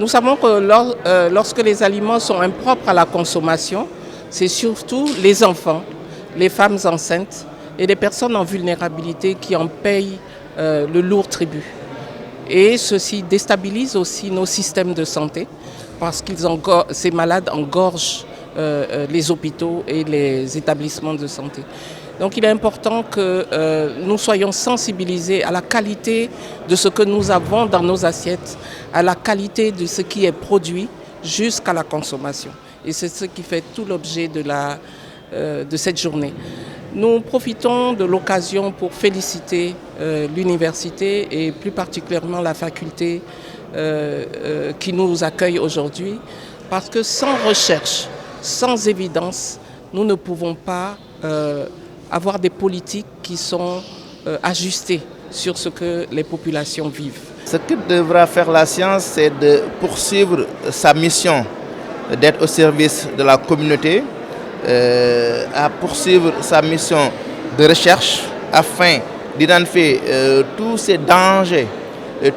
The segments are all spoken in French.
Nous savons que lorsque les aliments sont impropres à la consommation, c'est surtout les enfants, les femmes enceintes et les personnes en vulnérabilité qui en payent le lourd tribut. Et ceci déstabilise aussi nos systèmes de santé parce que ces malades engorgent les hôpitaux et les établissements de santé. Donc il est important que nous soyons sensibilisés à la qualité de ce que nous avons dans nos assiettes, à la qualité de ce qui est produit jusqu'à la consommation. Et c'est ce qui fait tout l'objet de cette journée. Nous profitons de l'occasion pour féliciter l'université et plus particulièrement la faculté qui nous accueille aujourd'hui parce que sans recherche, sans évidence, nous ne pouvons pas avoir des politiques qui sont ajustées sur ce que les populations vivent. Ce que devra faire la science, c'est de poursuivre sa mission d'être au service de la communauté, à poursuivre sa mission de recherche afin d'identifier tous ces dangers,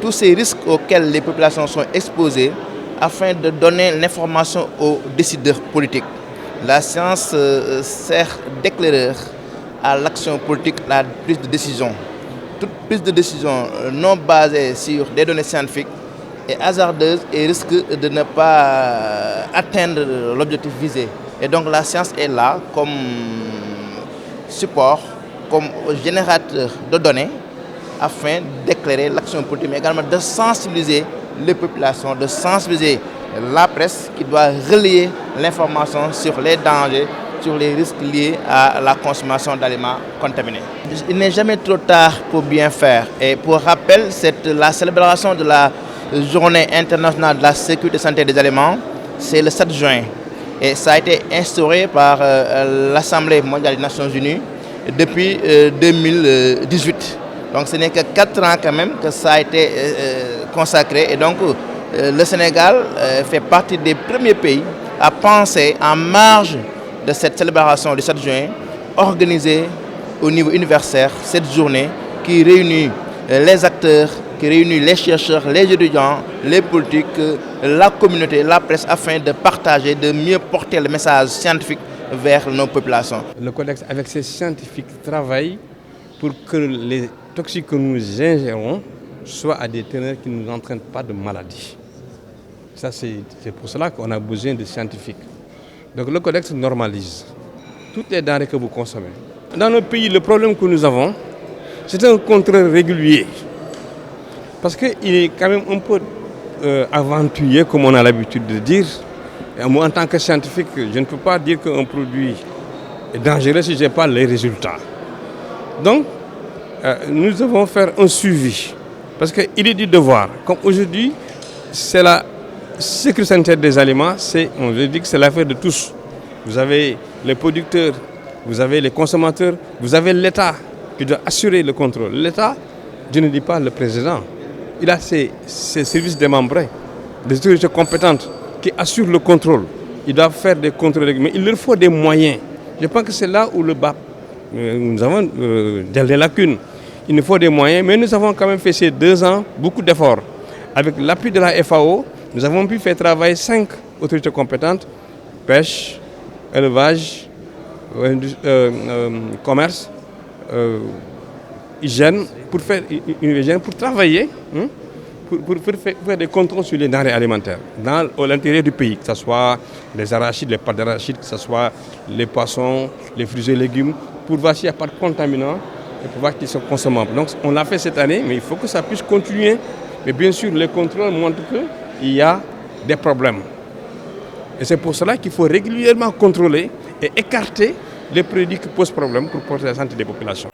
tous ces risques auxquels les populations sont exposées, afin de donner l'information aux décideurs politiques. La science sert d'éclaireur à l'action politique, la prise de décision. Toute prise de décision non basée sur des données scientifiques est hasardeuse et risque de ne pas atteindre l'objectif visé. Et donc la science est là comme support, comme générateur de données afin d'éclairer l'action politique, mais également de sensibiliser les populations, de sensibiliser la presse qui doit relayer l'information sur les dangers, sur les risques liés à la consommation d'aliments contaminés. Il n'est jamais trop tard pour bien faire. Et pour rappel, c'est la célébration de la Journée internationale de la sécurité et santé des aliments, c'est le 7 juin. Et ça a été instauré par l'Assemblée mondiale des Nations Unies depuis 2018. Donc ce n'est que 4 ans quand même que ça a été consacré. Et donc le Sénégal fait partie des premiers pays à penser en marge de cette célébration du 7 juin, organiser au niveau universitaire cette journée qui réunit les acteurs, qui réunit les chercheurs, les étudiants, les politiques, la communauté, la presse, afin de partager, de mieux porter le message scientifique vers nos populations. Le Codex, avec ses scientifiques, travaille pour que les toxiques que nous ingérons soient à des teneurs qui ne nous entraînent pas de maladies. Ça, c'est pour cela qu'on a besoin de scientifiques. Donc le Codex normalise toutes les denrées que vous consommez. Dans nos pays, le problème que nous avons, c'est un contrôle régulier. Parce qu'il est quand même un peu aventureux, comme on a l'habitude de dire. Et moi, en tant que scientifique, je ne peux pas dire qu'un produit est dangereux si je n'ai pas les résultats. Donc, nous devons faire un suivi. Parce qu'il est du devoir. Comme aujourd'hui, c'est la sécurité sanitaire des aliments, on veut dire que c'est l'affaire de tous. Vous avez les producteurs, vous avez les consommateurs, vous avez l'État qui doit assurer le contrôle. L'État, je ne dis pas le président, il a ses services démembrés, des autorités compétentes qui assurent le contrôle. Ils doivent faire des contrôles, mais il leur faut des moyens. Je pense que c'est là où le bas, nous avons des lacunes. Il nous faut des moyens, mais nous avons quand même fait ces 2 ans beaucoup d'efforts. Avec l'appui de la FAO, nous avons pu faire travailler 5 autorités compétentes, pêche, élevage, commerce, hygiène, pour travailler, pour faire des contrôles sur les denrées alimentaires à l'intérieur du pays, que ce soit les arachides, les pâtes d'arachides, que ce soit les poissons, les fruits et légumes, pour voir s'il n'y a pas de contaminants et pour voir qu'ils sont consommables. Donc on l'a fait cette année, mais il faut que ça puisse continuer. Mais bien sûr, les contrôles montrent qu'il y a des problèmes. Et c'est pour cela qu'il faut régulièrement contrôler et écarter les produits qui posent problème pour protéger la santé des populations.